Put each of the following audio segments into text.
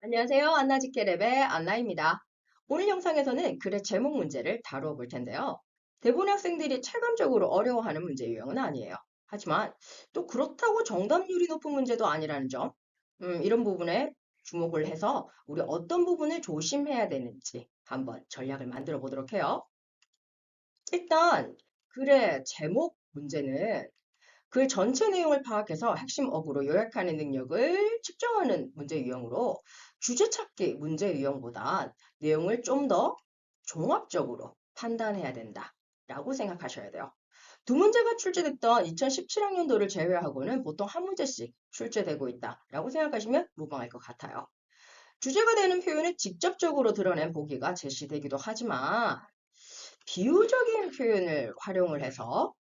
안녕하세요. 안나지케랩의 안나입니다. 오늘 영상에서는 글의 제목 문제를 다루어 볼 텐데요. 대부분 학생들이 체감적으로 어려워하는 문제 유형은 아니에요. 하지만 또 그렇다고 정답률이 높은 문제도 아니라는 점, 이런 부분에 주목을 해서 우리 어떤 부분을 조심해야 되는지 한번 전략을 만들어 보도록 해요. 일단 글의 제목 문제는 글 전체 내용을 파악해서 핵심 어구로 요약하는 능력을 측정하는 문제 유형으로 주제 찾기 문제 유형보다 내용을 좀 더 종합적으로 판단해야 된다라고 생각하셔야 돼요. 두 문제가 출제됐던 2017학년도를 제외하고는 보통 한 문제씩 출제되고 있다라고 생각하시면 무방할 것 같아요. 주제가 되는 표현을 직접적으로 드러낸 보기가 제시되기도 하지만 비유적인 표현을 활용을 해서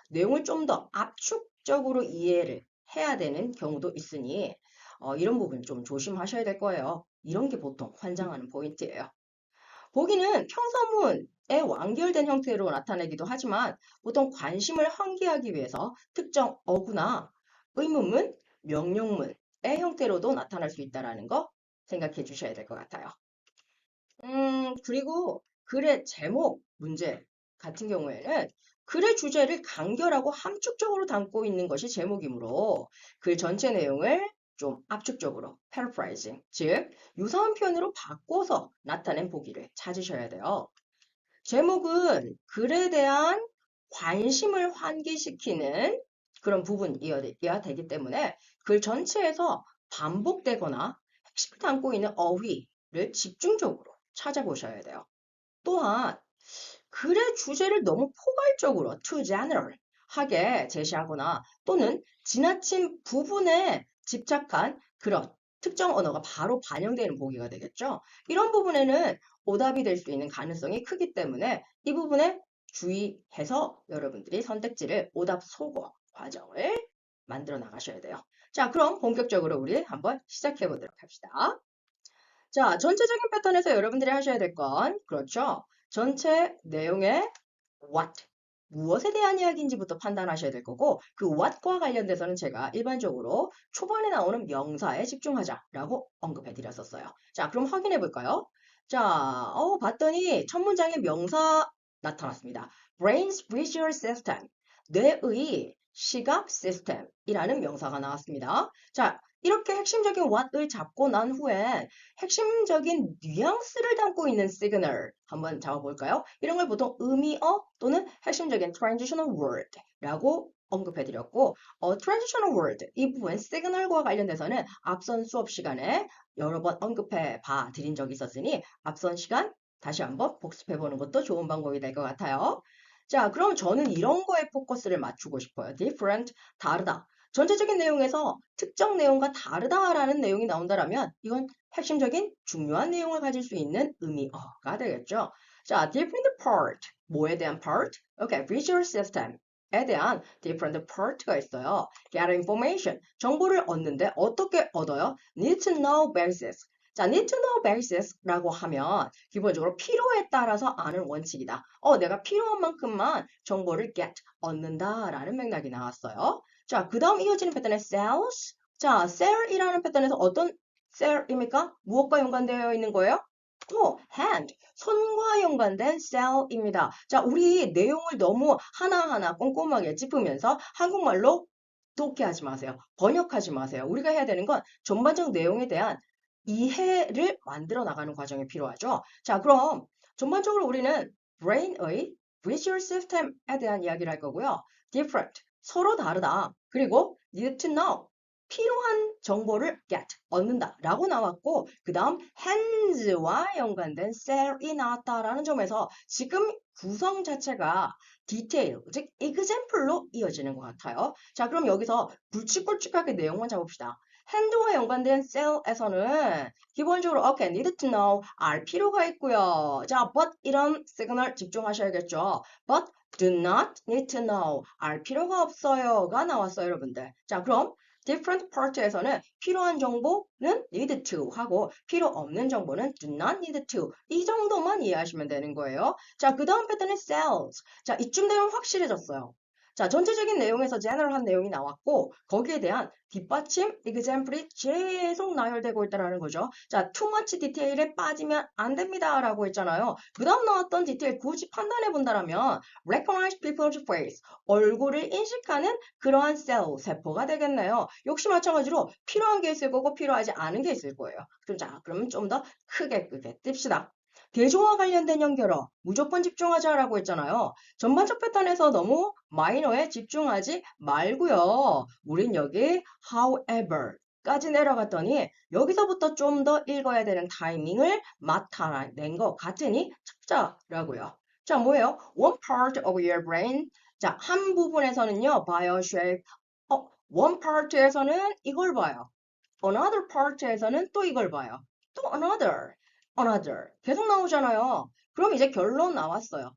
내용을 좀 더 압축적으로 이해를 해야 되는 경우도 있으니 이런 부분 좀 조심하셔야 될 거예요. 이런 게 보통 환장하는 포인트예요. 보기는 평서문에 완결된 형태로 나타내기도 하지만 보통 관심을 환기하기 위해서 특정 어구나 의문문, 명령문의 형태로도 나타날 수 있다는 거 생각해 주셔야 될 것 같아요. 그리고 글의 제목 문제 같은 경우에는 글의 주제를 간결하고 함축적으로 담고 있는 것이 제목이므로 글 전체 내용을 좀 압축적으로 paraphrasing, 즉 유사한 표현으로 바꿔서 나타낸 보기를 찾으셔야 돼요. 제목은 글에 대한 관심을 환기시키는 그런 부분이어야 되기 때문에 글 전체에서 반복되거나 핵심을 담고 있는 어휘를 집중적으로 찾아보셔야 돼요. 또한 글의 주제를 너무 포괄적으로 too general 하게 제시하거나 또는 지나친 부분에 집착한 그런 특정 언어가 바로 반영되는 보기가 되겠죠. 이런 부분에는 오답이 될 수 있는 가능성이 크기 때문에 이 부분에 주의해서 여러분들이 선택지를 오답 소거 과정을 만들어 나가셔야 돼요. 자, 그럼 본격적으로 우리 한번 시작해 보도록 합시다. 자, 전체적인 패턴에서 여러분들이 하셔야 될 건, 그렇죠. 전체 내용의 what, 무엇에 대한 이야기인지부터 판단하셔야 될 거고, 그 what과 관련돼서는 제가 일반적으로 초반에 나오는 명사에 집중하자라고 언급해 드렸었어요. 자, 그럼 확인해 볼까요? 자, 봤더니 첫 문장에 명사 나타났습니다. Brain's visual system, 뇌의 시각 시스템이라는 명사가 나왔습니다. 자, 이렇게 핵심적인 what을 잡고 난 후에 핵심적인 뉘앙스를 담고 있는 시그널 한번 잡아볼까요? 이런 걸 보통 의미어 또는 핵심적인 transitional word라고 언급해드렸고 transitional word 이 부분 시그널과 관련돼서는 앞선 수업 시간에 여러 번 언급해 봐 드린 적이 있었으니 앞선 시간 다시 한번 복습해보는 것도 좋은 방법이 될 것 같아요. 자, 그럼 저는 이런 거에 포커스를 맞추고 싶어요. different, 다르다. 전체적인 내용에서 특정 내용과 다르다라는 내용이 나온다라면 이건 핵심적인 중요한 내용을 가질 수 있는 의미어가 되겠죠. 자, different part, 뭐에 대한 part? Okay, visual system에 대한 different part가 있어요. get information, 정보를 얻는데 어떻게 얻어요? need to know basis. 자, need to know basis라고 하면 기본적으로 필요에 따라서 아는 원칙이다. 내가 필요한 만큼만 정보를 get, 얻는다라는 맥락이 나왔어요. 자, 그 다음 이어지는 패턴은 sells. 자, sell이라는 패턴에서 어떤 sell입니까? 무엇과 연관되어 있는 거예요? hand, 손과 연관된 sell입니다. 자, 우리 내용을 너무 하나하나 꼼꼼하게 짚으면서 한국말로 독해하지 마세요. 번역하지 마세요. 우리가 해야 되는 건 전반적 내용에 대한 이해를 만들어 나가는 과정이 필요하죠. 자, 그럼 전반적으로 우리는 brain의 visual system에 대한 이야기를 할 거고요. different, 서로 다르다. 그리고 need to know, 필요한 정보를 get, 얻는다 라고 나왔고 그 다음 hands와 연관된 cell이 나왔다라는 점에서 지금 구성 자체가 디테일, 즉 example로 이어지는 것 같아요. 자, 그럼 여기서 굵직굵직하게 내용만 잡읍시다. hand와 연관된 cell에서는 기본적으로 okay, need to know, 알 필요가 있고요. 자, but 이런 시그널 집중하셔야겠죠. but do not need to know, 알 필요가 없어요가 나왔어요, 여러분들. 자, 그럼 different part에서는 필요한 정보는 need to 하고 필요 없는 정보는 do not need to 이 정도만 이해하시면 되는 거예요. 자, 그 다음 패턴은 cells. 자, 이쯤 되면 확실해졌어요. 자, 전체적인 내용에서 general한 내용이 나왔고 거기에 대한 뒷받침, example이 계속 나열되고 있다는 거죠. 자, too much detail에 빠지면 안 됩니다라고 했잖아요. 그 다음 나왔던 디테일 굳이 판단해 본다라면 recognize people's face, 얼굴을 인식하는 그러한 세포가 되겠네요. 역시 마찬가지로 필요한 게 있을 거고 필요하지 않은 게 있을 거예요. 자, 그러면 좀 더 크게 띱시다. 대조와 관련된 연결어 무조건 집중하자라고 했잖아요. 전반적 패턴에서 너무 마이너에 집중하지 말고요. 우린 여기 however 까지 내려갔더니 여기서부터 좀 더 읽어야 되는 타이밍을 나타낸 것 같으니 찾자라고요. 자, 뭐예요? One part of your brain. 자, 한 부분에서는요, bio shape. one part에서는 이걸 봐요. Another part에서는 또 이걸 봐요. 또 another. 계속 나오잖아요. 그럼 이제 결론 나왔어요.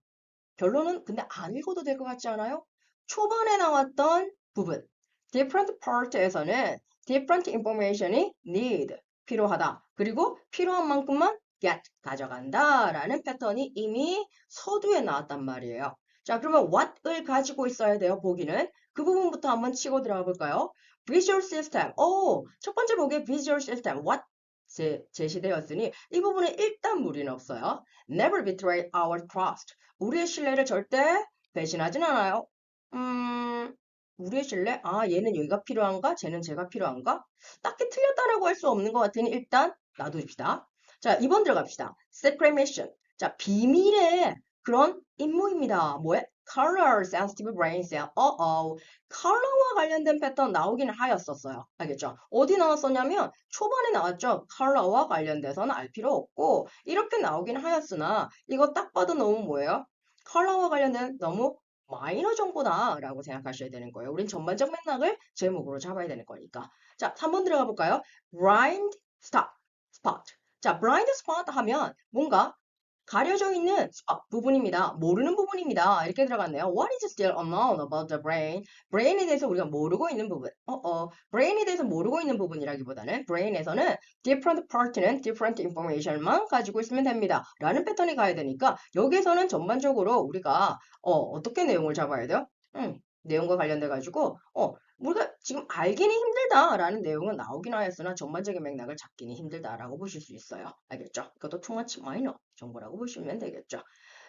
결론은 근데 안 읽어도 될 것 같지 않아요? 초반에 나왔던 부분. different part에서는 different information이 need, 필요하다. 그리고 필요한 만큼만 get, 가져간다. 라는 패턴이 이미 서두에 나왔단 말이에요. 자, 그러면 what을 가지고 있어야 돼요, 보기는. 그 부분부터 한번 치고 들어가 볼까요? visual system. 첫 번째 보기에 visual system. what 제시되었으니 이 부분은 일단 무리는 없어요. Never betray our trust. 우리의 신뢰를 절대 배신하진 않아요. 우리의 신뢰? 얘는 여기가 필요한가? 쟤는 제가 필요한가? 딱히 틀렸다라고 할 수 없는 것 같으니 일단 놔둡시다. 자, 2번 들어갑시다. Secret mission. 자, 비밀의 그런 임무입니다. 뭐에? Color sensitive brain cell. 컬러와 관련된 패턴 나오기는 하였었어요. 알겠죠? 어디 나왔었냐면 초반에 나왔죠. 컬러와 관련돼서는 알 필요 없고 이렇게 나오기는 하였으나 이거 딱 봐도 너무 뭐예요? 컬러와 관련된 너무 마이너 정보다라고 생각하셔야 되는 거예요. 우린 전반적 맥락을 제목으로 잡아야 되는 거니까. 자, 3번 들어가 볼까요? Blind spot. 자, blind spot 하면 뭔가 가려져 있는 부분입니다. 모르는 부분입니다. 이렇게 들어갔네요. What is still unknown about the brain? brain에 대해서 우리가 모르고 있는 부분. brain에 대해서 모르고 있는 부분이라기보다는 brain에서는 different part는 different information만 가지고 있으면 됩니다. 라는 패턴이 가야 되니까 여기에서는 전반적으로 우리가 어떻게 내용을 잡아야 돼요? 내용과 관련돼 가지고 우리가 지금 알기는 힘들다라는 내용은 나오긴 하였으나 전반적인 맥락을 잡기는 힘들다라고 보실 수 있어요. 알겠죠? 이것도 too much minor 정보라고 보시면 되겠죠.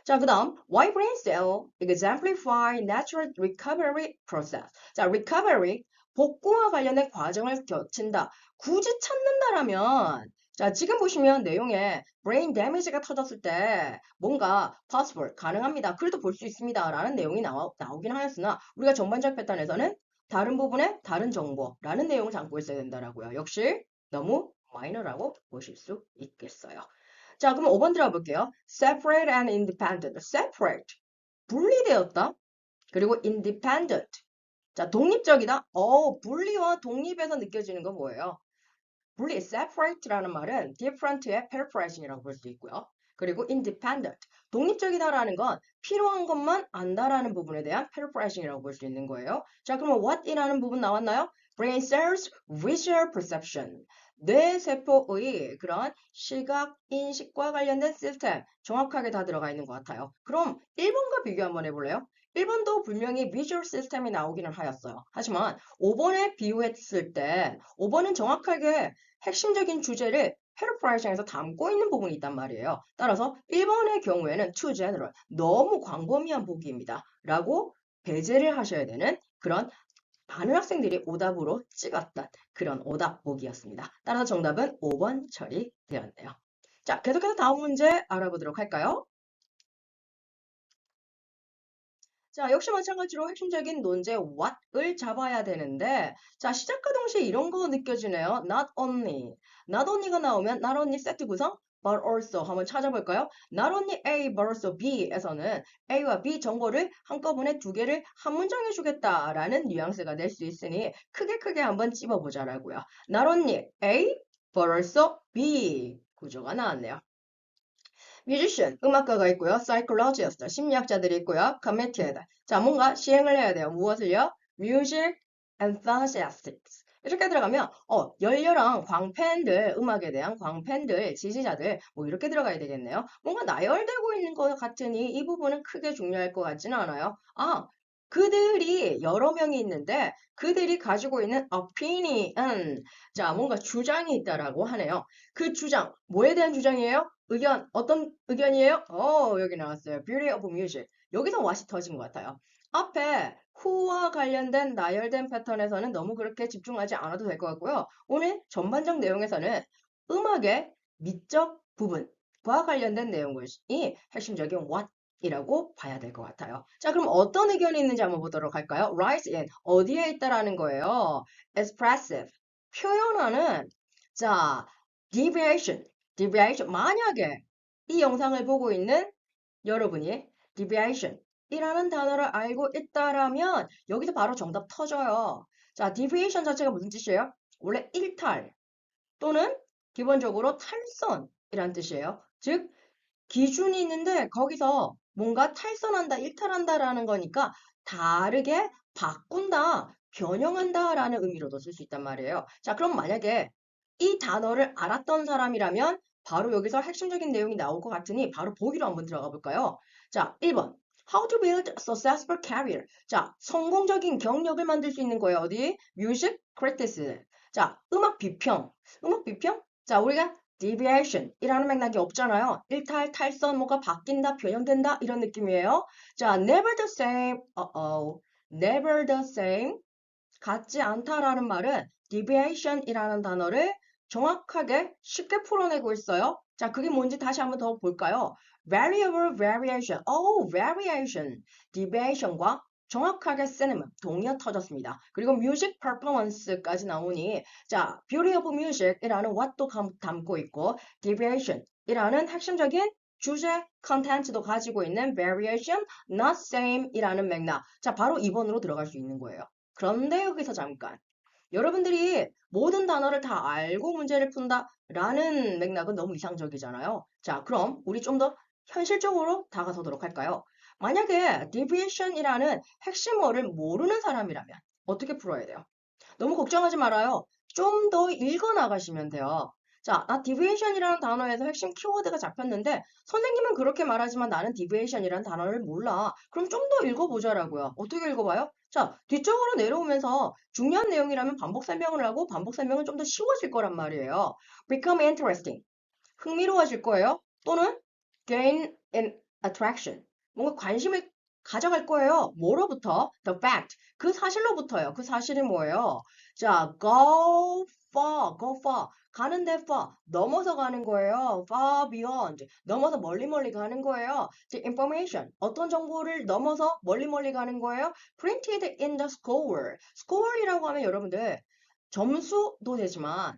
자, 그 다음 Why brain cell exemplify natural recovery process. 자, recovery 복구와 관련된 과정을 거친다. 굳이 찾는다라면 자, 지금 보시면 내용에 brain damage가 터졌을 때 뭔가 possible, 가능합니다. 그래도 볼 수 있습니다. 라는 내용이 나오긴 하였으나 우리가 전반적 패턴에서는 다른 부분에 다른 정보라는 내용을 담고 있어야 된다라고요. 역시 너무 마이너라고 보실 수 있겠어요. 자, 그럼 5번 들어가 볼게요. Separate and independent. Separate. 분리되었다. 그리고 independent. 자, 독립적이다. 분리와 독립에서 느껴지는 건 뭐예요? 분리, separate라는 말은 different의 paraphrasing이라고 볼 수 있고요. 그리고 independent, 독립적이다라는 건 필요한 것만 안다라는 부분에 대한 paraphrasing이라고 볼 수 있는 거예요. 자, 그러면 what이라는 부분 나왔나요? brain cells visual perception, 뇌세포의 그런 시각, 인식과 관련된 시스템 정확하게 다 들어가 있는 것 같아요. 그럼 1번과 비교 한번 해볼래요? 1번도 분명히 비주얼 시스템이 나오기는 하였어요. 하지만 5번에 비유했을 때 5번은 정확하게 핵심적인 주제를 패러프라이징에서 담고 있는 부분이 있단 말이에요. 따라서 1번의 경우에는 too general, 너무 광범위한 보기입니다. 라고 배제를 하셔야 되는 그런 많은 학생들이 오답으로 찍었던 그런 오답 보기였습니다. 따라서 정답은 5번 처리되었네요. 자, 계속해서 다음 문제 알아보도록 할까요? 자, 역시 마찬가지로 핵심적인 논제 what을 잡아야 되는데 자, 시작과 동시에 이런 거 느껴지네요. not only. not only가 나오면 not only 세트 구성 but also 한번 찾아볼까요? not only A but also B에서는 A와 B 정보를 한꺼번에 두 개를 한 문장에 주겠다라는 뉘앙스가 될 수 있으니 크게 한번 찝어보자라고요. not only A but also B 구조가 나왔네요. 뮤지션, 음악가가 있고요. psychologist, 심리학자들이 있고요. committed, 자, 뭔가 시행을 해야 돼요. 무엇을요? music enthusiasts. 이렇게 들어가면 열렬한 광팬들, 음악에 대한 광팬들, 지지자들 뭐 이렇게 들어가야 되겠네요. 뭔가 나열되고 있는 것 같으니 이 부분은 크게 중요할 것 같지는 않아요. 그들이 여러 명이 있는데 그들이 가지고 있는 opinion, 자, 뭔가 주장이 있다라고 하네요. 그 주장, 뭐에 대한 주장이에요? 의견, 어떤 의견이에요? 여기 나왔어요. Beauty of music. 여기서 what이 터진 것 같아요. 앞에 who와 관련된 나열된 패턴에서는 너무 그렇게 집중하지 않아도 될 것 같고요. 오늘 전반적 내용에서는 음악의 미적 부분과 관련된 내용이 핵심적인 what 이라고 봐야 될 것 같아요. 자, 그럼 어떤 의견이 있는지 한번 보도록 할까요? Rise in, 어디에 있다라는 거예요? Expressive, 표현하는, 자, deviation. 만약에 이 영상을 보고 있는 여러분이 deviation 이라는 단어를 알고 있다라면 여기서 바로 정답 터져요. 자, deviation 자체가 무슨 뜻이에요? 원래 일탈 또는 기본적으로 탈선이란 뜻이에요. 즉, 기준이 있는데 거기서 뭔가 탈선한다, 일탈한다라는 거니까 다르게 바꾼다, 변형한다라는 의미로도 쓸 수 있단 말이에요. 자, 그럼 만약에 이 단어를 알았던 사람이라면 바로 여기서 핵심적인 내용이 나올 것 같으니 바로 보기로 한번 들어가 볼까요? 자, 1번. How to build a successful career. 자, 성공적인 경력을 만들 수 있는 거예요. 어디? Music criticism. 자, 음악 비평. 음악 비평? 자, 우리가 deviation 이라는 맥락이 없잖아요. 일탈, 탈선, 뭐가 바뀐다, 변형된다 이런 느낌이에요. 자, never the same, never the same, 같지 않다라는 말은 deviation 이라는 단어를 정확하게 쉽게 풀어내고 있어요. 자, 그게 뭔지 다시 한번 더 볼까요? variable variation, variation, deviation과 정확하게 synonym, 동의어 터졌습니다. 그리고 music performance까지 나오니 자, beauty of music이라는 what도 담고 있고 deviation이라는 핵심적인 주제 컨텐츠도 가지고 있는 variation, not same이라는 맥락. 자, 바로 2번으로 들어갈 수 있는 거예요. 그런데 여기서 잠깐. 여러분들이 모든 단어를 다 알고 문제를 푼다라는 맥락은 너무 이상적이잖아요. 자, 그럼 우리 좀 더 현실적으로 다가서도록 할까요? 만약에 deviation이라는 핵심어를 모르는 사람이라면 어떻게 풀어야 돼요? 너무 걱정하지 말아요. 좀 더 읽어 나가시면 돼요. 자, 나 deviation이라는 단어에서 핵심 키워드가 잡혔는데 선생님은 그렇게 말하지만 나는 deviation이라는 단어를 몰라. 그럼 좀 더 읽어보자라고요. 어떻게 읽어봐요? 자, 뒤쪽으로 내려오면서 중요한 내용이라면 반복 설명을 하고 반복 설명은 좀 더 쉬워질 거란 말이에요. become interesting. 흥미로워질 거예요. 또는 gain an attraction. 뭔가 관심을 가져갈 거예요. 뭐로부터? The fact. 그 사실로부터요. 그 사실이 뭐예요? 자, go far. 가는데 far. 넘어서 가는 거예요. far beyond. 넘어서 멀리 가는 거예요. The information. 어떤 정보를 넘어서 멀리 가는 거예요? Printed in the score. score이라고 하면 여러분들 점수도 되지만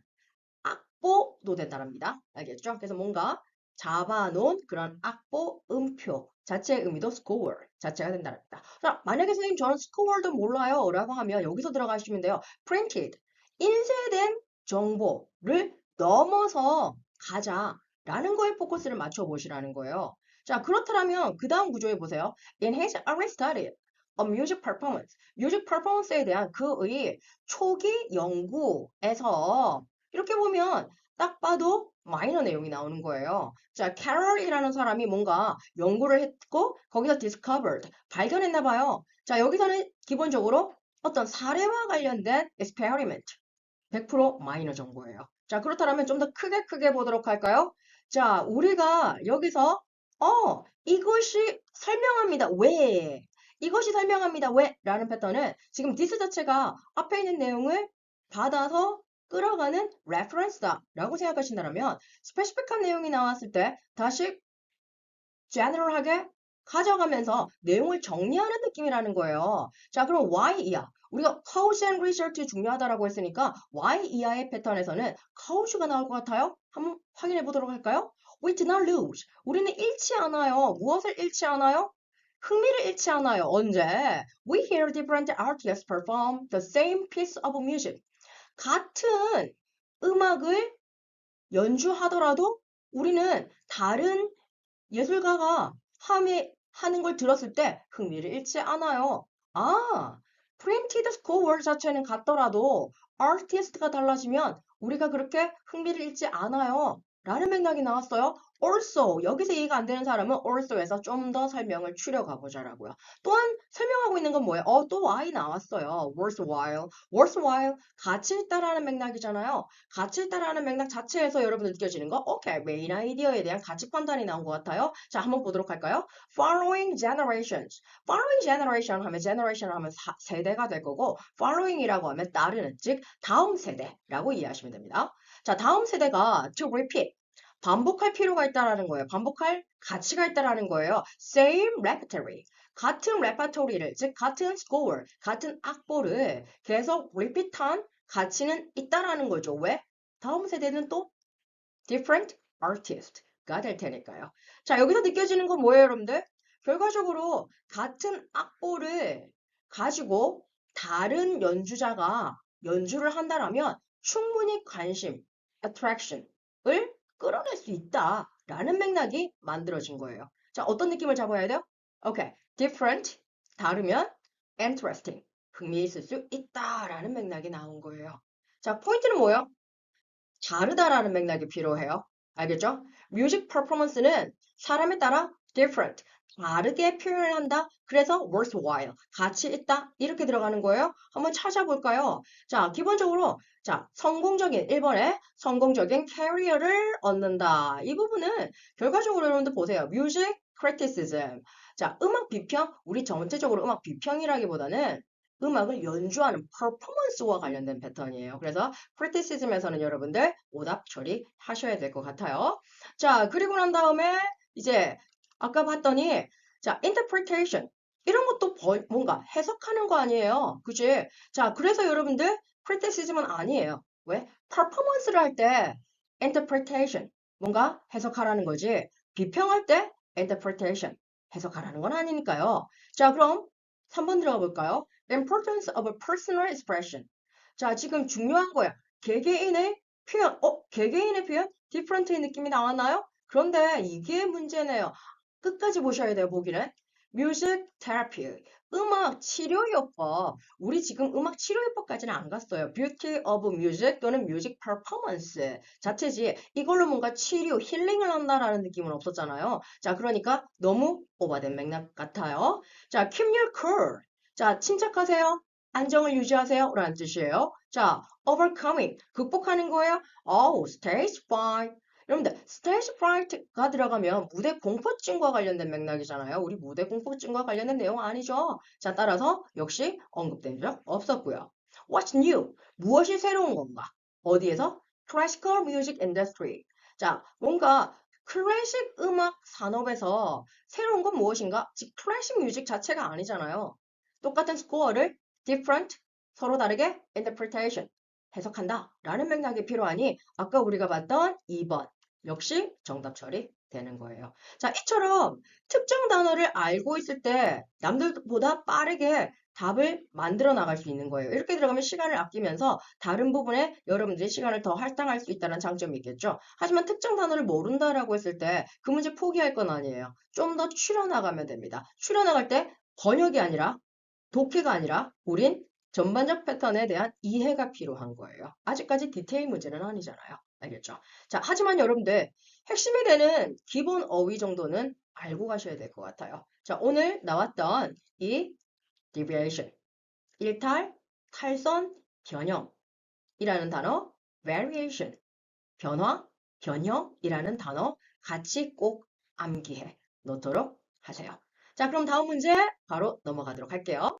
악보도 된다랍니다. 알겠죠? 그래서 뭔가 잡아놓은 그런 악보, 음표 자체의 의미도 score 자체가 된다랍니다. 자, 만약에 선생님 저는 score도 몰라요 라고 하면 여기서 들어가시면 돼요. printed, 인쇄된 정보를 넘어서 가자라는 거에 포커스를 맞춰 보시라는 거예요. 자, 그렇다면 그 다음 구조에 보세요. In his early study of music performance, music performance에 대한 그의 초기 연구에서 이렇게 보면 딱 봐도 마이너 내용이 나오는 거예요. 자, 캐럴이라는 사람이 뭔가 연구를 했고 거기서 discovered, 발견했나 봐요. 자, 여기서는 기본적으로 어떤 사례와 관련된 experiment, 100% 마이너 정보예요. 자, 그렇다면 좀 더 크게 보도록 할까요? 자, 우리가 여기서 이것이 설명합니다. 왜? 이것이 설명합니다. 왜? 라는 패턴은 지금 this 자체가 앞에 있는 내용을 받아서 끌어가는 reference다 라고 생각하신다면 스페시픽한 내용이 나왔을 때 다시 general하게 가져가면서 내용을 정리하는 느낌이라는 거예요. 자, 그럼 why 이하. 우리가 cause and result 중요하다라고 했으니까 why 이하의 패턴에서는 cause가 나올 것 같아요. 한번 확인해 보도록 할까요? We did not lose. 우리는 잃지 않아요. 무엇을 잃지 않아요? 흥미를 잃지 않아요. 언제? We hear different artists perform the same piece of music. 같은 음악을 연주하더라도 우리는 다른 예술가가 하는 걸 들었을 때 흥미를 잃지 않아요. 아, printed score 자체는 같더라도 아티스트가 달라지면 우리가 그렇게 흥미를 잃지 않아요. 라는 맥락이 나왔어요. also 여기서 이해가 안 되는 사람은 also에서 좀 더 설명을 추려가 보자라고요. 또한 설명하고 있는 건 뭐예요? 또 why 나왔어요. worthwhile. worthwhile 가치 있다라는 맥락이잖아요. 가치 있다라는 맥락 자체에서 여러분 느껴지는 거? 오케이, 메인 아이디어에 대한 가치 판단이 나온 것 같아요. 자, 한번 보도록 할까요? Following generations. Following generation 하면 generation 하면 세대가 될 거고 following이라고 하면 따르는, 즉 다음 세대라고 이해하시면 됩니다. 자, 다음 세대가 to repeat. 반복할 필요가 있다라는 거예요. 반복할 가치가 있다라는 거예요. Same repertory. 같은 레퍼토리를, 즉 같은 score, 같은 악보를 계속 repeat한 가치는 있다라는 거죠. 왜? 다음 세대는 또 different artist가 될 테니까요. 자, 여기서 느껴지는 건 뭐예요, 여러분들? 결과적으로 같은 악보를 가지고 다른 연주자가 연주를 한다라면 충분히 관심, attraction을 끌어낼 수 있다라는 맥락이 만들어진 거예요. 자, 어떤 느낌을 잡아야 돼요? 오케이, different, 다르면 interesting, 흥미있을 수 있다라는 맥락이 나온 거예요. 자, 포인트는 뭐예요? 다르다라는 맥락이 필요해요. 알겠죠? 뮤직 퍼포먼스는 사람에 따라 different, 다르게 표현을 한다. 그래서 worthwhile, 가치 있다. 이렇게 들어가는 거예요. 한번 찾아볼까요? 자, 기본적으로 자, 성공적인 1번에 성공적인 캐리어를 얻는다. 이 부분은 결과적으로 여러분들 보세요. 뮤직 criticism. 자, 음악 비평, 우리 전체적으로 음악 비평이라기보다는 음악을 연주하는 퍼포먼스와 관련된 패턴이에요. 그래서 criticism에서는 여러분들 오답 처리하셔야 될 것 같아요. 자, 그리고 난 다음에 이제 아까 봤더니 자, interpretation 이런 것도 뭔가 해석하는 거 아니에요. 그치? 자, 그래서 여러분들 criticism은 아니에요. 왜? 퍼포먼스를 할 때 interpretation 뭔가 해석하라는 거지. 비평할 때 interpretation 해석하라는 건 아니니까요. 자, 그럼 3번 들어가 볼까요? Importance of a personal expression. 자, 지금 중요한 거야. 개개인의 표현, 개개인의 표현? different의 느낌이 나왔나요? 그런데 이게 문제네요. 끝까지 보셔야 돼요, 보기는. Music therapy, 음악 치료요법. 우리 지금 음악 치료요법까지는 안 갔어요. Beauty of music 또는 music performance 자체지. 이걸로 뭔가 치료, 힐링을 한다라는 느낌은 없었잖아요. 자, 그러니까 너무 오버된 맥락 같아요. 자, keep your cool. 자, 침착하세요. 안정을 유지하세요. 라는 뜻이에요. 자, overcoming. 극복하는 거예요. stage fright. 여러분들, stage fright가 들어가면 무대 공포증과 관련된 맥락이잖아요. 우리 무대 공포증과 관련된 내용 아니죠. 자, 따라서 역시 언급된 적 없었고요. What's new? 무엇이 새로운 건가? 어디에서? Classical music industry. 자, 뭔가 클래식 음악 산업에서 새로운 건 무엇인가? 즉, 클래식 뮤직 자체가 아니잖아요. 똑같은 스코어를 different, 서로 다르게 interpretation, 해석한다 라는 맥락이 필요하니 아까 우리가 봤던 2번 역시 정답 처리되는 거예요. 자, 이처럼 특정 단어를 알고 있을 때 남들보다 빠르게 답을 만들어 나갈 수 있는 거예요. 이렇게 들어가면 시간을 아끼면서 다른 부분에 여러분들이 시간을 더 할당할 수 있다는 장점이 있겠죠. 하지만 특정 단어를 모른다라고 했을 때 그 문제 포기할 건 아니에요. 좀 더 추려나가면 됩니다. 추려나갈 때 번역이 아니라 독해가 아니라 우린 전반적 패턴에 대한 이해가 필요한 거예요. 아직까지 디테일 문제는 아니잖아요. 알겠죠? 자, 하지만 여러분들 핵심이 되는 기본 어휘 정도는 알고 가셔야 될 것 같아요. 자, 오늘 나왔던 이 deviation, 일탈, 탈선, 변형이라는 단어, variation, 변화, 변형이라는 단어 같이 꼭 암기해 놓도록 하세요. 자, 그럼 다음 문제 바로 넘어가도록 할게요.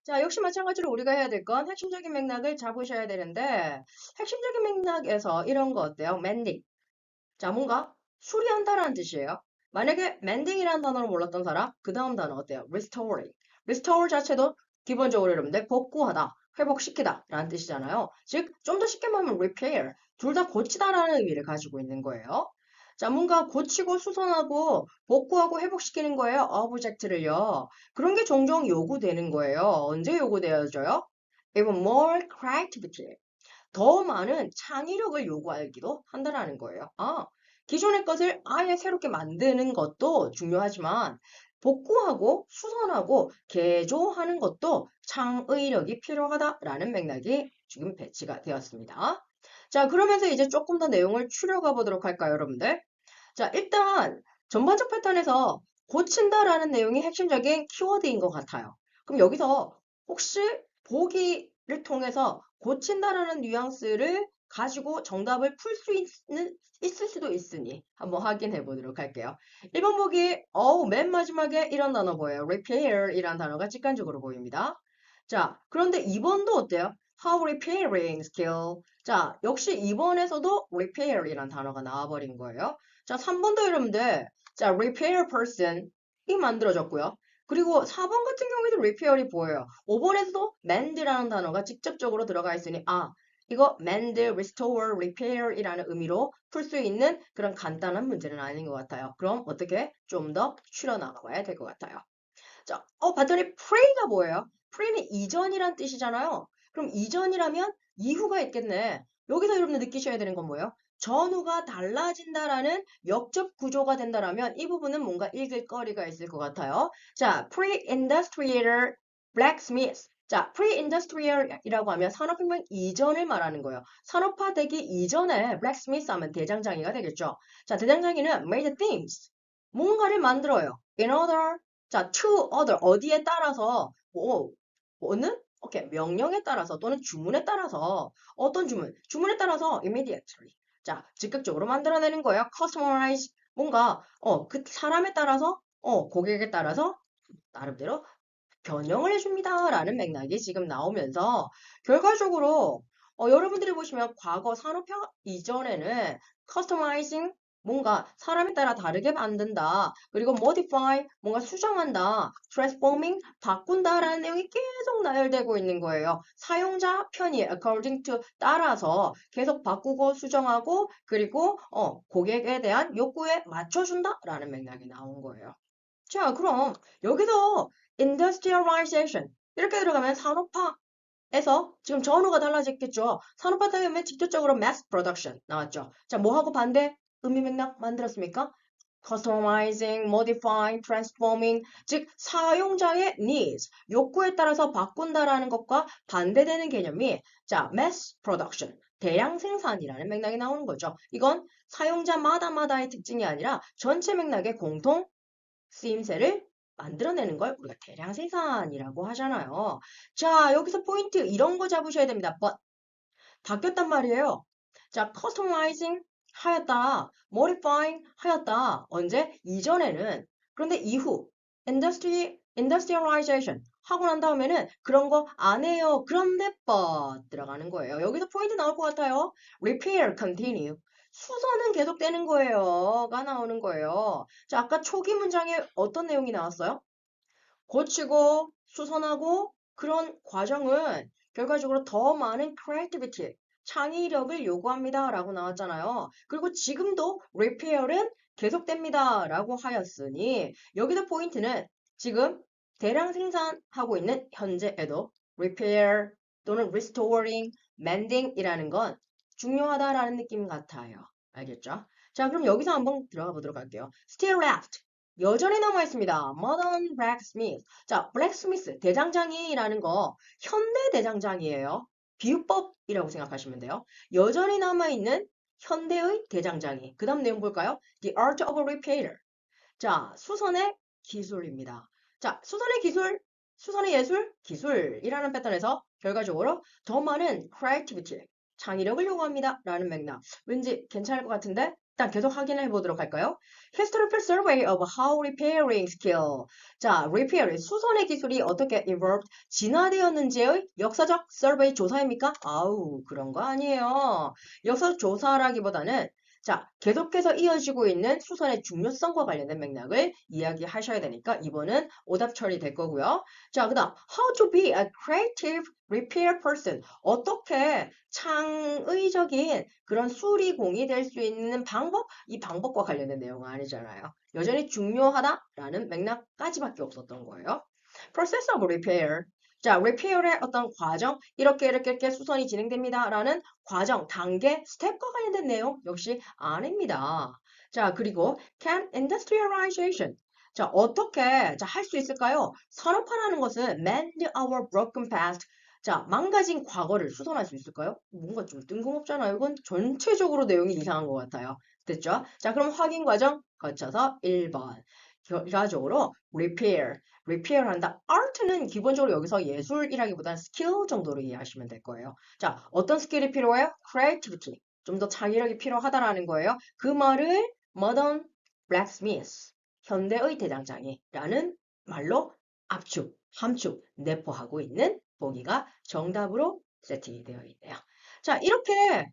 자, 역시 마찬가지로 우리가 해야 될 건 핵심적인 맥락을 잡으셔야 되는데 핵심적인 맥락에서 이런 거 어때요? mending. 자, 뭔가 수리한다라는 뜻이에요. 만약에 mending이라는 단어를 몰랐던 사람, 그 다음 단어 어때요? restoring. restore 자체도 기본적으로 여러분들 복구하다, 회복시키다 라는 뜻이잖아요. 즉, 좀 더 쉽게 말하면 repair. 둘 다 고치다라는 의미를 가지고 있는 거예요. 자, 뭔가 고치고 수선하고 복구하고 회복시키는 거예요. 오브젝트를요. 그런 게 종종 요구되는 거예요. 언제 요구되어져요? Even more creativity. 더 많은 창의력을 요구하기도 한다라는 거예요. 기존의 것을 아예 새롭게 만드는 것도 중요하지만 복구하고 수선하고 개조하는 것도 창의력이 필요하다라는 맥락이 지금 배치가 되었습니다. 자, 그러면서 이제 조금 더 내용을 추려가 보도록 할까요, 여러분들? 자, 일단 전반적 패턴에서 고친다라는 내용이 핵심적인 키워드인 것 같아요. 그럼 여기서 혹시 보기를 통해서 고친다라는 뉘앙스를 가지고 정답을 풀 수 있을 수도 있으니 한번 확인해 보도록 할게요. 1번 보기, 맨 마지막에 이런 단어 보여요. repair 이란 단어가 직관적으로 보입니다. 자, 그런데 2번도 어때요? How repairing skill. 자, 역시 2번에서도 repair 이란 단어가 나와버린 거예요. 자, 3번도 여러분들, 자, repair person 이 만들어졌고요. 그리고 4번 같은 경우에도 repair이 보여요. 5번에서도 mend라는 단어가 직접적으로 들어가 있으니, 이거 mend, restore, repair 이라는 의미로 풀 수 있는 그런 간단한 문제는 아닌 것 같아요. 그럼 어떻게 좀 더 추려나가봐야 될 것 같아요. 자, 봤더니 pre가 뭐예요? pre는 이전이란 뜻이잖아요. 그럼 이전이라면 이후가 있겠네. 여기서 여러분들 느끼셔야 되는 건 뭐예요? 전후가 달라진다라는 역접 구조가 된다라면 이 부분은 뭔가 읽을 거리가 있을 것 같아요. 자, pre-industrial blacksmith. 자, pre-industrial이라고 하면 산업혁명 이전을 말하는 거예요. 산업화되기 이전에 blacksmith 하면 대장장이가 되겠죠. 자, 대장장이는 made things. 뭔가를 만들어요. In order 자, to other 어디에 따라서 뭐는 오케이 명령에 따라서 또는 주문에 따라서 어떤 주문에 따라서 immediately 자 즉각적으로 만들어내는 거예요. customize 뭔가 그 사람에 따라서 고객에 따라서 나름대로 변형을 해줍니다라는 맥락이 지금 나오면서 결과적으로 여러분들이 보시면 과거 산업화 이전에는 customizing 뭔가 사람에 따라 다르게 만든다. 그리고 modify 뭔가 수정한다. transforming 바꾼다라는 내용이 계속 나열되고 있는 거예요. 사용자 편의 according to 따라서 계속 바꾸고 수정하고 그리고 고객에 대한 욕구에 맞춰준다라는 맥락이 나온 거예요. 자, 그럼 여기서 industrialization 이렇게 들어가면 산업화에서 지금 전후가 달라졌겠죠. 산업화 되면 직접적으로 mass production 나왔죠. 자, 뭐하고 반대 의미 맥락 만들었습니까? customizing, modifying, transforming 즉 사용자의 needs, 욕구에 따라서 바꾼다라는 것과 반대되는 개념이 자, mass production, 대량 생산이라는 맥락이 나오는 거죠. 이건 사용자마다마다의 특징이 아니라 전체 맥락의 공통 쓰임새를 만들어내는 걸 우리가 대량 생산이라고 하잖아요. 자, 여기서 포인트 이런 거 잡으셔야 됩니다. But 바뀌었단 말이에요. 자, customizing 하였다. modifying 하였다. 언제? 이전에는. 그런데 이후 industrialization 하고 난 다음에는 그런 거 안 해요. 그런데 but 들어가는 거예요. 여기서 포인트 나올 것 같아요. repair, continue. 수선은 계속되는 거예요.가 나오는 거예요. 자, 아까 초기 문장에 어떤 내용이 나왔어요? 고치고 수선하고 그런 과정은 결과적으로 더 많은 creativity, 창의력을 요구합니다. 라고 나왔잖아요. 그리고 지금도 repair은 계속됩니다. 라고 하였으니 여기서 포인트는 지금 대량 생산하고 있는 현재에도 repair 또는 restoring, mending 이라는 건 중요하다라는 느낌 같아요. 알겠죠? 자, 그럼 여기서 한번 들어가 보도록 할게요. Still left. 여전히 남아 있습니다. Modern blacksmith. 자, blacksmith 대장장이라는 거 현대 대장장이에요. 비유법이라고 생각하시면 돼요. 여전히 남아 있는 현대의 대장장이. 그 다음 내용 볼까요? The art of repair. 자, 수선의 기술입니다. 자, 수선의 기술, 수선의 예술, 기술이라는 패턴에서 결과적으로 더 많은 creativity, 창의력을 요구합니다. 라는 맥락. 왠지 괜찮을 것 같은데 일단 계속 확인해 보도록 할까요? Historical survey of how repairing skill. 자, repair, 수선의 기술이 어떻게 evolved, 진화되었는지의 역사적 survey 조사입니까? 아우, 그런 거 아니에요. 역사 조사라기보다는 자, 계속해서 이어지고 있는 수선의 중요성과 관련된 맥락을 이야기하셔야 되니까 이번은 오답 처리될 거고요. 자, 그 다음 How to be a creative repair person. 어떻게 창의적인 그런 수리공이 될 수 있는 방법? 이 방법과 관련된 내용은 아니잖아요. 여전히 중요하다라는 맥락까지밖에 없었던 거예요. Process of repair. 자, repair의 어떤 과정, 이렇게 수선이 진행됩니다라는 과정, 단계, 스텝과 관련된 내용 역시 아닙니다. 자, 그리고 can industrialization. 자, 어떻게 할 수 있을까요? 산업화라는 것은 mend our broken past. 자, 망가진 과거를 수선할 수 있을까요? 뭔가 좀 뜬금없잖아요. 이건 전체적으로 내용이 이상한 것 같아요. 됐죠? 자, 그럼 확인 과정 거쳐서 1번. 결과적으로 repair 한다. art는 기본적으로 여기서 예술이라기보다는 스킬 정도로 이해하시면 될 거예요. 자, 어떤 스킬이 필요해요? creativity. 좀 더 창의력이 필요하다라는 거예요. 그 말을 modern blacksmith, 현대의 대장장이라는 말로 압축, 함축, 내포하고 있는 보기가 정답으로 세팅이 되어 있네요. 자, 이렇게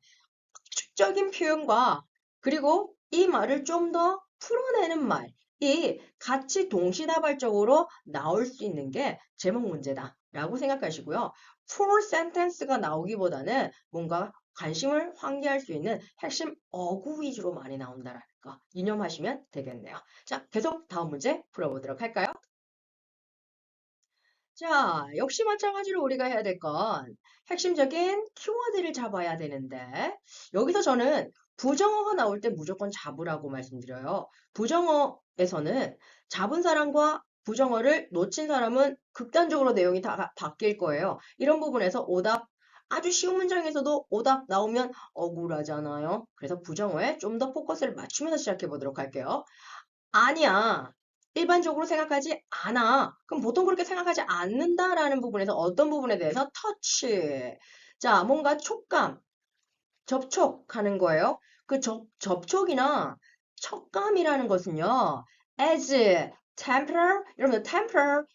축적인 표현과 그리고 이 말을 좀 더 풀어내는 말이 같이 동시다발적으로 나올 수 있는 게 제목 문제다라고 생각하시고요. full sentence가 나오기보다는 뭔가 관심을 환기할 수 있는 핵심 어구 위주로 많이 나온다라는 거 유념하시면 되겠네요. 자, 계속 다음 문제 풀어보도록 할까요? 자, 역시 마찬가지로 우리가 해야 될 건 핵심적인 키워드를 잡아야 되는데 여기서 저는 부정어가 나올 때 무조건 잡으라고 말씀드려요. 부정어에서는 잡은 사람과 부정어를 놓친 사람은 극단적으로 내용이 다 바뀔 거예요. 이런 부분에서 오답, 아주 쉬운 문장에서도 오답 나오면 억울하잖아요. 그래서 부정어에 좀 더 포커스를 맞추면서 시작해 보도록 할게요. 아니야. 일반적으로 생각하지 않아. 그럼 보통 그렇게 생각하지 않는다라는 부분에서 어떤 부분에 대해서 터치. 자, 뭔가 촉감, 접촉하는 거예요. 그 접촉이나 촉감이라는 것은요. as temporal, 여러분들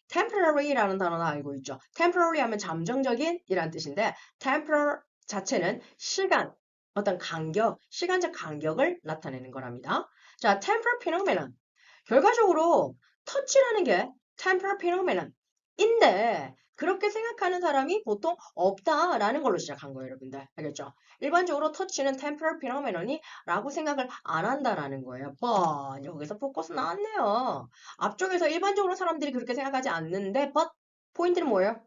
temporary라는 단어 알고 있죠. temporary 하면 잠정적인 이란 뜻인데 temporal 자체는 시간, 어떤 간격, 시간적 간격을 나타내는 거랍니다. 자, temporal phenomenon. 결과적으로 터치라는 게 temporal phenomenon인데 그렇게 생각하는 사람이 보통 없다라는 걸로 시작한 거예요, 여러분들. 알겠죠? 일반적으로 터치는 temporal phenomenon이라고 생각을 안 한다라는 거예요. but 여기서 포커스 나왔네요. 앞쪽에서 일반적으로 사람들이 그렇게 생각하지 않는데 but 포인트는 뭐예요?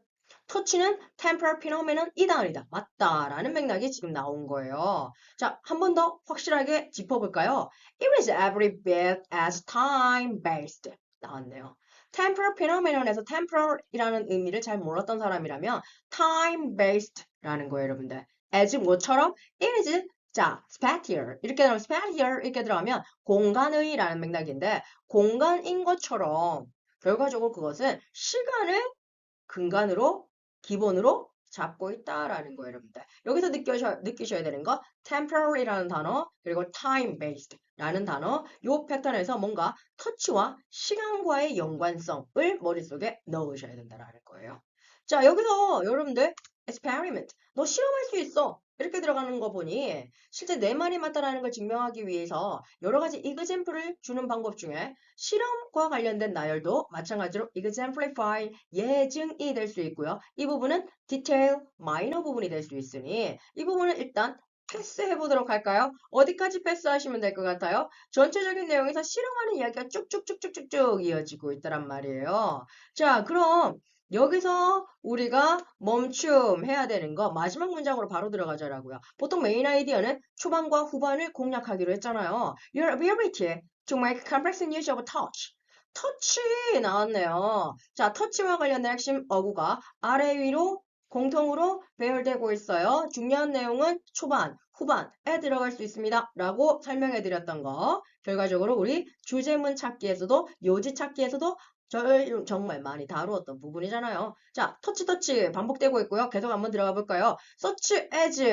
터치는 temporal phenomenon이다 아니다. 맞다라는 맥락이 지금 나온 거예요. 자, 한 번 더 확실하게 짚어볼까요? It is every bit as time-based. 나왔네요. temporal phenomenon에서 temporal이라는 의미를 잘 몰랐던 사람이라면 time-based라는 거예요, 여러분들. as 뭐처럼 it is 자, spatial 이렇게 들어가면 spatial 이렇게 들어가면 공간의라는 맥락인데 공간인 것처럼 결과적으로 그것은 시간을 근간으로 기본으로 잡고 있다라는 거예요, 여러분들. 여기서 느끼셔야 되는 거 temporally라는 단어 그리고 time-based라는 단어 요 패턴에서 뭔가 터치와 시간과의 연관성을 머릿속에 넣으셔야 된다라는 거예요. 자, 여기서 여러분들 experiment 너 실험할 수 있어 이렇게 들어가는 거 보니 실제 내 말이 맞다라는 걸 증명하기 위해서 여러 가지 example을 주는 방법 중에 실험과 관련된 나열도 마찬가지로 exemplify 예증이 될 수 있고요. 이 부분은 detail minor 부분이 될 수 있으니 이 부분은 일단 패스해 보도록 할까요? 어디까지 패스하시면 될 것 같아요? 전체적인 내용에서 실험하는 이야기가 쭉쭉쭉쭉쭉 이어지고 있다란 말이에요. 자, 그럼 여기서 우리가 멈춤해야 되는 거 마지막 문장으로 바로 들어가자라고요. 보통 메인 아이디어는 초반과 후반을 공략하기로 했잖아요. Your ability to make complex use of touch. 터치 나왔네요. 자, 터치와 관련된 핵심 어구가 아래 위로 공통으로 배열되고 있어요. 중요한 내용은 초반, 후반에 들어갈 수 있습니다. 라고 설명해 드렸던 거. 결과적으로 우리 주제문 찾기에서도 요지 찾기에서도 정말 많이 다루었던 부분이잖아요. 자, 터치 반복되고 있고요. 계속 한번 들어가 볼까요? such as,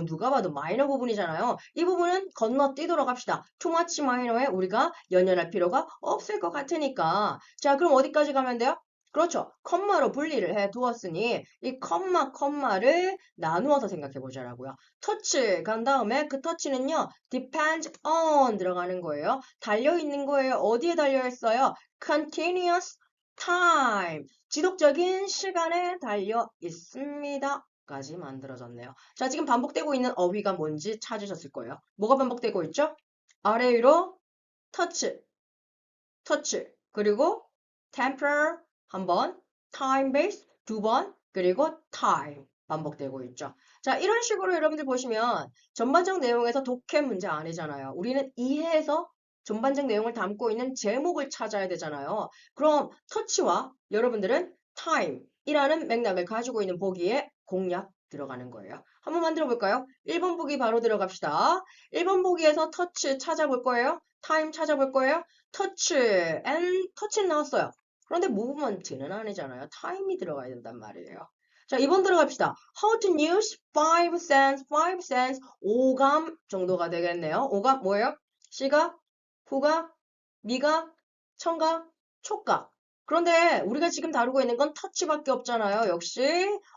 누가 봐도 마이너 부분이잖아요. 이 부분은 건너뛰도록 합시다. too much minor에 우리가 연연할 필요가 없을 것 같으니까. 자, 그럼 어디까지 가면 돼요? 그렇죠. 컴마로 분리를 해 두었으니 이 컴마를 나누어서 생각해 보자라고요. 터치 간 다음에 그 터치는요. depends on 들어가는 거예요. 달려 있는 거예요. 어디에 달려 있어요? continuous time. 지속적인 시간에 달려 있습니다. 까지 만들어졌네요. 자, 지금 반복되고 있는 어휘가 뭔지 찾으셨을 거예요. 뭐가 반복되고 있죠? 아래 위로 터치, 그리고 temporal 한 번, time-based 두 번, 그리고 time 반복되고 있죠. 자, 이런 식으로 여러분들 보시면 전반적 내용에서 독해 문제 아니잖아요. 우리는 이해해서 전반적 내용을 담고 있는 제목을 찾아야 되잖아요. 그럼 터치와 여러분들은 time이라는 맥락을 가지고 있는 보기에 공략 들어가는 거예요. 한번 만들어 볼까요? 1번 보기 바로 들어갑시다. 1번 보기에서 touch 찾아볼 거예요. time 찾아볼 거예요. touch and touch는 나왔어요. 그런데 movement는 아니잖아요. time이 들어가야 된단 말이에요. 자, 2번 들어갑시다. How to use 5 cents, 5 cents, 5감 정도가 되겠네요. 5감 뭐예요? 시각, 후각, 미각, 청각, 촉각. 그런데 우리가 지금 다루고 있는 건 터치밖에 없잖아요. 역시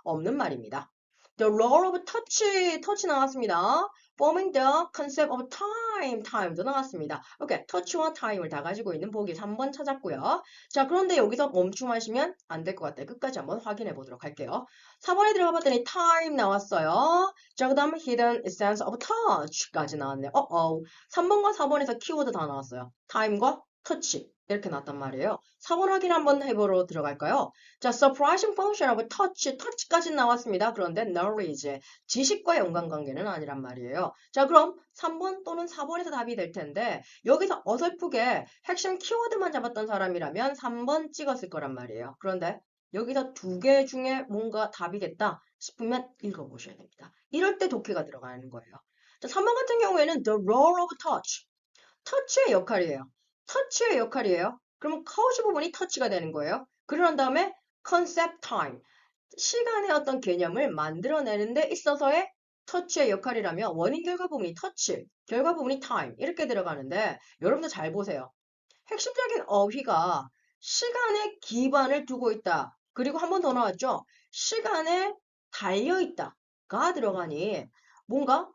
없는 말입니다. The role of touch, touch 나왔습니다. Forming the concept of time, time도 나왔습니다. 오케이, touch와 time을 다 가지고 있는 보기 3번 찾았고요. 자, 그런데 여기서 멈춤하시면 안 될 것 같아요. 끝까지 한번 확인해 보도록 할게요. 4번에 들어가 봤더니 time 나왔어요. 자, 그 다음 hidden essence of touch까지 나왔네요. 3번과 4번에서 키워드 다 나왔어요. time과 touch 이렇게 나왔단 말이에요. 4번 확인 한번 해보러 들어갈까요? 자, surprising function of touch, touch까지 나왔습니다. 그런데 knowledge, 지식과 연관관계는 아니란 말이에요. 자, 그럼 3번 또는 4번에서 답이 될 텐데 여기서 어설프게 핵심 키워드만 잡았던 사람이라면 3번 찍었을 거란 말이에요. 그런데 여기서 두 개 중에 뭔가 답이겠다 싶으면 읽어보셔야 됩니다. 이럴 때 독해가 들어가는 거예요. 자, 3번 같은 경우에는 the role of touch, 터치의 역할이에요. 터치의 역할이에요. 그러면 cause 부분이 터치가 되는 거예요. 그러는 다음에 concept time, 시간의 어떤 개념을 만들어내는 데 있어서의 터치의 역할이라면 원인 결과 부분이 터치, 결과 부분이 time 이렇게 들어가는데 여러분들 잘 보세요. 핵심적인 어휘가 시간에 기반을 두고 있다. 그리고 한 번 더 나왔죠. 시간에 달려있다가 들어가니 뭔가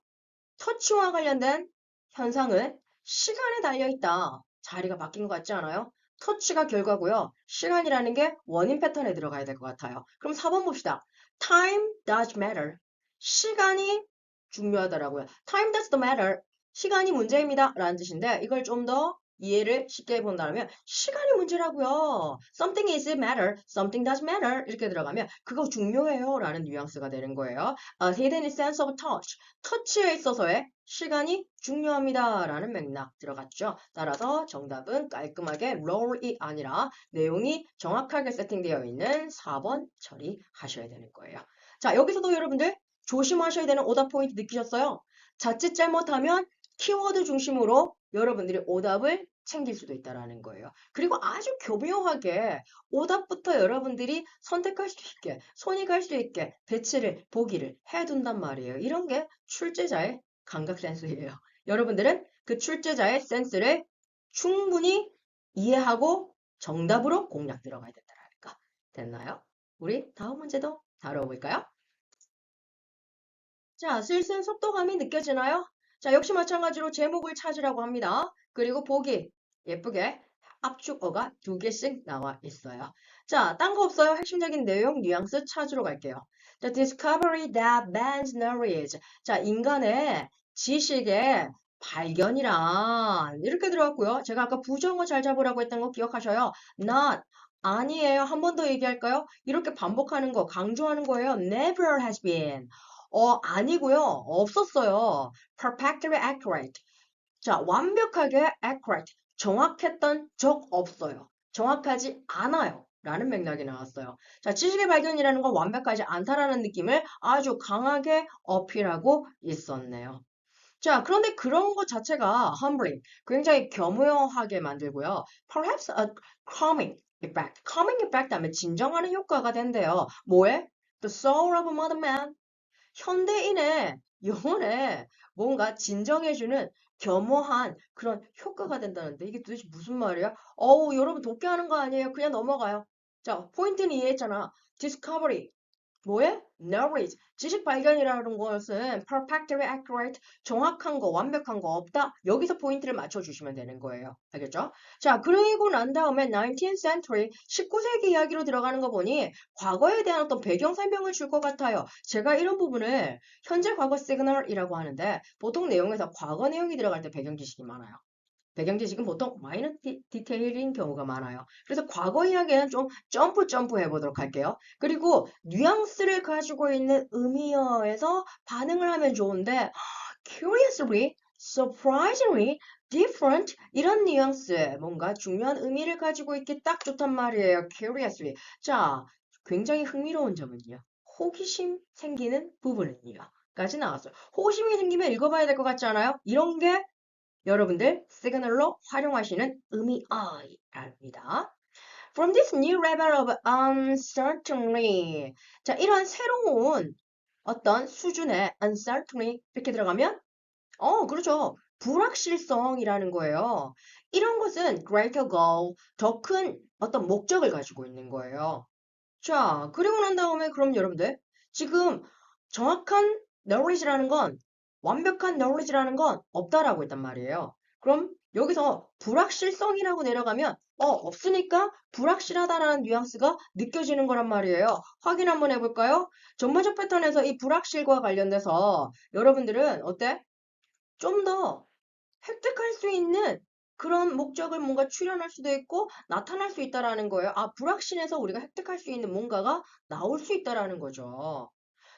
터치와 관련된 현상은 시간에 달려있다. 자리가 바뀐 것 같지 않아요? 터치가 결과고요. 시간이라는 게 원인 패턴에 들어가야 될 것 같아요. 그럼 4번 봅시다. Time does matter. 시간이 중요하더라고요. Time does matter. 시간이 문제입니다. 라는 뜻인데 이걸 좀 더 이해를 쉽게 해본다면 시간이 문제라고요. Something is matter, something does matter 이렇게 들어가면 그거 중요해요 라는 뉘앙스가 되는 거예요. A hidden sense of touch. 터치에 있어서의 시간이 중요합니다 라는 맥락 들어갔죠. 따라서 정답은 깔끔하게 role이 아니라 내용이 정확하게 세팅되어 있는 4번 처리하셔야 되는 거예요. 자, 여기서도 여러분들 조심하셔야 되는 오답 포인트 느끼셨어요? 자칫 잘못하면 키워드 중심으로 여러분들이 오답을 챙길 수도 있다라는 거예요. 그리고 아주 교묘하게 오답부터 여러분들이 선택할 수 있게, 손이 갈 수 있게 배치를, 보기를 해둔단 말이에요. 이런 게 출제자의 감각 센스예요. 여러분들은 그 출제자의 센스를 충분히 이해하고 정답으로 공략 들어가야 된다라니까. 됐나요? 우리 다음 문제도 다뤄볼까요? 자, 슬슬 속도감이 느껴지나요? 자, 역시 마찬가지로 제목을 찾으라고 합니다. 그리고 보기 예쁘게 압축어가 2개씩 나와 있어요. 자, 딴 거 없어요. 핵심적인 내용, 뉘앙스 찾으러 갈게요. The discovery that man's knowledge. 자, 인간의 지식의 발견이란 이렇게 들어갔고요. 제가 아까 부정어 잘 잡으라고 했던 거 기억하셔요. not 아니에요. 한 번 더 얘기할까요? 이렇게 반복하는 거, 강조하는 거예요. Never has been. 아니고요. 없었어요. Perfectly accurate. 자, 완벽하게 accurate. 정확했던 적 없어요. 정확하지 않아요. 라는 맥락이 나왔어요. 자, 지식의 발견이라는 건 완벽하지 않다라는 느낌을 아주 강하게 어필하고 있었네요. 자, 그런데 그런 것 자체가 humbling, 굉장히 겸허하게 만들고요. Perhaps a calming effect. calming effect 하면 진정하는 효과가 된대요. 뭐에? The soul of modern man. 현대인의 영혼에 뭔가 진정해주는 겸허한 그런 효과가 된다는데 이게 도대체 무슨 말이야? 여러분 독해하는 거 아니에요? 그냥 넘어가요. 자, 포인트는 이해했잖아. discovery. 뭐에? knowledge. 지식 발견이라는 것은 perfectly accurate. 정확한 거, 완벽한 거 없다. 여기서 포인트를 맞춰주시면 되는 거예요. 알겠죠? 자, 그리고 난 다음에 19th century, 19세기 이야기로 들어가는 거 보니 과거에 대한 어떤 배경 설명을 줄 것 같아요. 제가 이런 부분을 현재 과거 시그널이라고 하는데 보통 내용에서 과거 내용이 들어갈 때 배경 지식이 많아요. 배경 지식은 보통 마이너 디테일인 경우가 많아요. 그래서 과거 이야기는 좀 점프 해보도록 할게요. 그리고 뉘앙스를 가지고 있는 의미어에서 반응을 하면 좋은데 curiously, surprisingly, different 이런 뉘앙스 뭔가 중요한 의미를 가지고 있기 딱 좋단 말이에요. curiously. 자, 굉장히 흥미로운 점은요. 호기심 생기는 부분이요. 까지 나왔어요. 호기심이 생기면 읽어봐야 될 것 같지 않아요? 이런 게 여러분들 시그널로 활용하시는 의미어랍니다. From this new level of uncertainty. 자, 이런 새로운 어떤 수준의 uncertainty 이렇게 들어가면 그렇죠. 불확실성이라는 거예요. 이런 것은 greater goal, 더 큰 어떤 목적을 가지고 있는 거예요. 자, 그리고 난 다음에 그럼 여러분들 지금 정확한 knowledge라는 건 완벽한 knowledge라는 건 없다라고 했단 말이에요. 그럼 여기서 불확실성이라고 내려가면 없으니까 불확실하다라는 뉘앙스가 느껴지는 거란 말이에요. 확인 한번 해볼까요? 전반적 패턴에서 이 불확실과 관련돼서 여러분들은 어때? 좀 더 획득할 수 있는 그런 목적을 뭔가 출현할 수도 있고 나타날 수 있다라는 거예요. 아, 불확실해서 우리가 획득할 수 있는 뭔가가 나올 수 있다라는 거죠.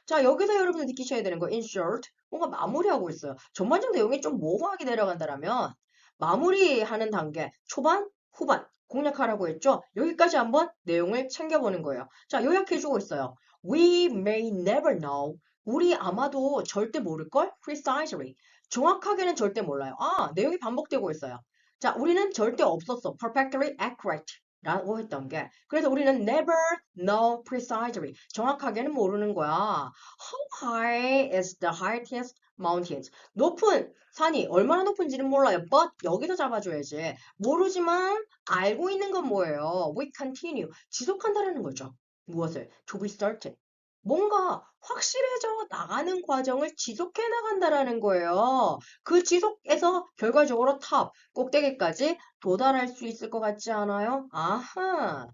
자, 여기서 여러분들 느끼셔야 되는 거, in short, 뭔가 마무리하고 있어요. 전반적 내용이 좀 모호하게 내려간다라면 마무리하는 단계, 초반, 후반 공략하라고 했죠. 여기까지 한번 내용을 챙겨보는 거예요. 자, 요약해주고 있어요. We may never know. 우리 아마도 절대 모를걸? Precisely. 정확하게는 절대 몰라요. 아, 내용이 반복되고 있어요. 자, 우리는 절대 없었어. Perfectly accurate. 라고 했던 게. 그래서 우리는 never know precisely. 정확하게는 모르는 거야. How high is the highest mountains? 높은 산이 얼마나 높은지는 몰라요. But 여기서 잡아줘야지. 모르지만 알고 있는 건 뭐예요? We continue. 지속한다라는 거죠. 무엇을? To be certain. 뭔가 확실해져 나가는 과정을 지속해 나간다라는 거예요. 그 지속에서 결과적으로 탑, 꼭대기까지 도달할 수 있을 것 같지 않아요? 아하.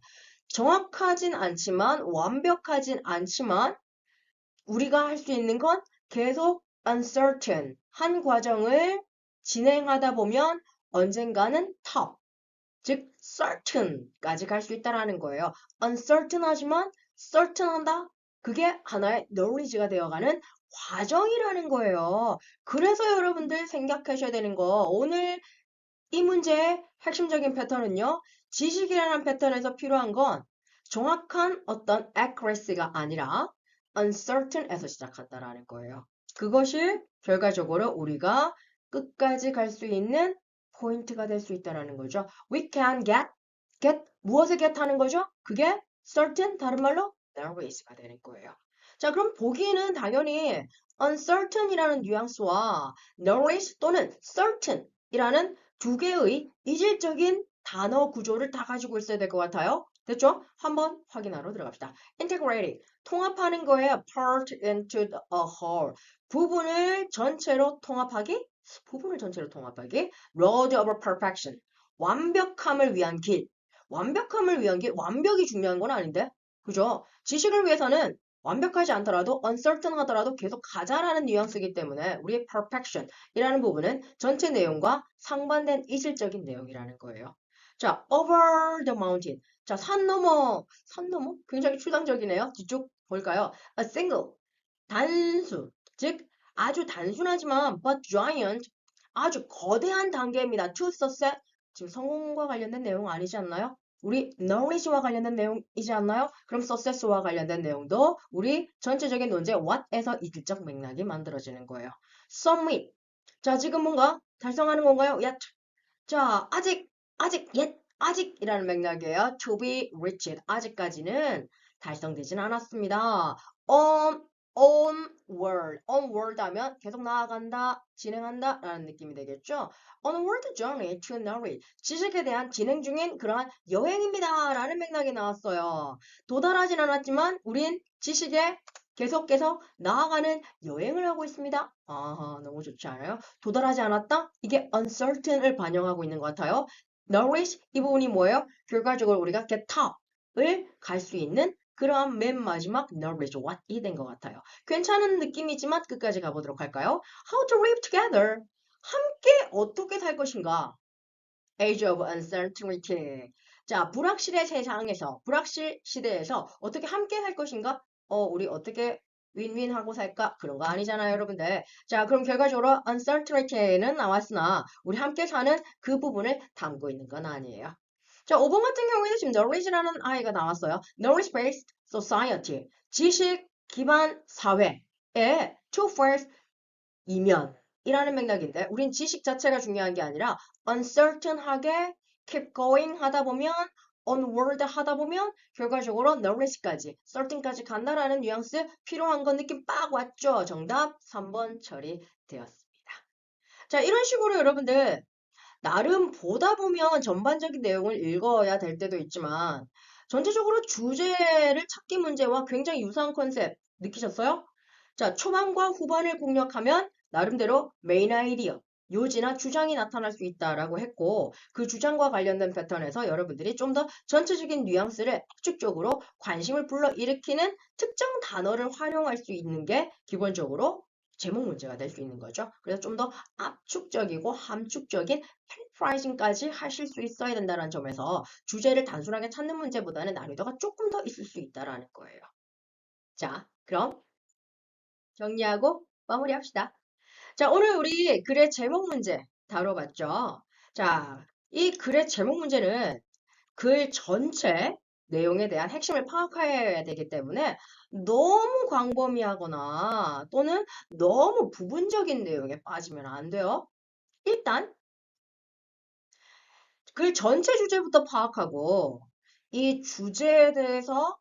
정확하진 않지만, 완벽하진 않지만, 우리가 할 수 있는 건 계속 uncertain, 한 과정을 진행하다 보면 언젠가는 top, 즉 certain까지 갈 수 있다라는 거예요. uncertain하지만 certain한다? 그게 하나의 knowledge가 되어가는 과정이라는 거예요. 그래서 여러분들 생각하셔야 되는 거 오늘 이 문제의 핵심적인 패턴은요. 지식이라는 패턴에서 필요한 건 정확한 어떤 accuracy가 아니라 uncertain에서 시작한다라는 거예요. 그것이 결과적으로 우리가 끝까지 갈 수 있는 포인트가 될 수 있다는 거죠. We can get 무엇을 get 하는 거죠? 그게 certain 다른 말로 knowledge가 되는 거예요. 자, 그럼 보기는 당연히 uncertain이라는 뉘앙스와 knowledge 또는 certain이라는 두 개의 이질적인 단어 구조를 다 가지고 있어야 될 것 같아요. 됐죠? 한번 확인하러 들어갑시다. integrating, 통합하는 거예요. part into a whole, 부분을 전체로 통합하기, 부분을 전체로 통합하기. road of perfection, 완벽함을 위한 길. 완벽함을 위한 길, 완벽이 중요한 건 아닌데? 그죠? 지식을 위해서는 완벽하지 않더라도 uncertain 하더라도 계속 가자라는 뉘앙스이기 때문에 우리의 perfection 이라는 부분은 전체 내용과 상반된 이질적인 내용이라는 거예요. 자, over the mountain. 자, 산 넘어. 굉장히 추상적이네요. 뒤쪽 볼까요? A single. 단수. 즉, 아주 단순하지만 but giant. 아주 거대한 단계입니다. To success. 지금 성공과 관련된 내용 아니지 않나요? 우리 knowledge와 관련된 내용이지 않나요? 그럼 success와 관련된 내용도 우리 전체적인 논제 what에서 이질적 맥락이 만들어지는 거예요. submit. 자, 지금 뭔가 달성하는 건가요? yet. 자, 아직이라는 맥락이에요. to be reached. 아직까지는 달성되진 않았습니다. onward 하면 계속 나아간다, 진행한다 라는 느낌이 되겠죠. onward journey to knowledge. 지식에 대한 진행 중인 그러한 여행입니다 라는 맥락이 나왔어요. 도달하진 않았지만 우린 지식에 계속해서 나아가는 여행을 하고 있습니다. 아하, 너무 좋지 않아요? 도달하지 않았다? 이게 uncertain을 반영하고 있는 것 같아요. knowledge, 이 부분이 뭐예요? 결과적으로 우리가 get top을 갈 수 있는 그러한 맨 마지막 knowledge, what이 된 것 같아요. 괜찮은 느낌이지만 끝까지 가보도록 할까요? How to live together. 함께 어떻게 살 것인가? Age of uncertainty. 자, 불확실의 세상에서, 불확실 시대에서 어떻게 함께 살 것인가? 우리 어떻게 윈윈하고 살까? 그런 거 아니잖아요, 여러분들. 자, 그럼 결과적으로 uncertainty는 나왔으나 우리 함께 사는 그 부분을 담고 있는 건 아니에요. 자, 5번 같은 경우에는 지금 knowledge라는 아이가 나왔어요. knowledge-based society. 지식 기반 사회의 two face 이면이라는 맥락인데 우린 지식 자체가 중요한 게 아니라 uncertain하게 keep going 하다 보면 onward 하다 보면 결과적으로 knowledge까지 certain까지 간다라는 뉘앙스 필요한 건 느낌 빡 왔죠. 정답 3번 처리되었습니다. 자, 이런 식으로 여러분들 나름 보다 보면 전반적인 내용을 읽어야 될 때도 있지만 전체적으로 주제를 찾기 문제와 굉장히 유사한 컨셉 느끼셨어요? 자, 초반과 후반을 공략하면 나름대로 메인 아이디어, 요지나 주장이 나타날 수 있다라고 했고 그 주장과 관련된 패턴에서 여러분들이 좀 더 전체적인 뉘앙스를 압축적으로 관심을 불러일으키는 특정 단어를 활용할 수 있는 게 기본적으로 제목 문제가 될 수 있는 거죠. 그래서 좀 더 압축적이고 함축적인 프라이징까지 하실 수 있어야 된다는 점에서 주제를 단순하게 찾는 문제보다는 난이도가 조금 더 있을 수 있다라는 거예요. 자, 그럼 정리하고 마무리합시다. 자, 오늘 우리 글의 제목 문제 다뤄봤죠. 자, 이 글의 제목 문제는 글 전체 내용에 대한 핵심을 파악해야 되기 때문에 너무 광범위하거나 또는 너무 부분적인 내용에 빠지면 안 돼요. 일단 글 전체 주제부터 파악하고 이 주제에 대해서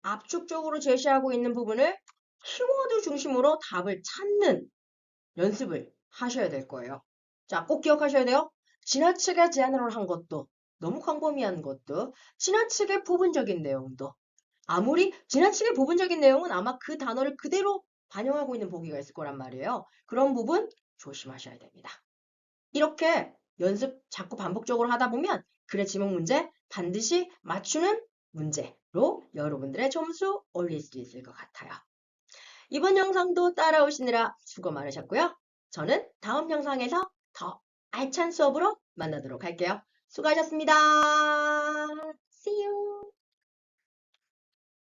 압축적으로 제시하고 있는 부분을 키워드 중심으로 답을 찾는 연습을 하셔야 될 거예요. 자, 꼭 기억하셔야 돼요. 지나치게 제너럴 한 것도, 너무 광범위한 것도, 지나치게 부분적인 내용도. 아무리 지나치게 부분적인 내용은 아마 그 단어를 그대로 반영하고 있는 보기가 있을 거란 말이에요. 그런 부분 조심하셔야 됩니다. 이렇게 연습 자꾸 반복적으로 하다 보면 글의 지문 문제 반드시 맞추는 문제로 여러분들의 점수 올릴 수 있을 것 같아요. 이번 영상도 따라오시느라 수고 많으셨고요. 저는 다음 영상에서 더 알찬 수업으로 만나도록 할게요. 수고하셨습니다. See you.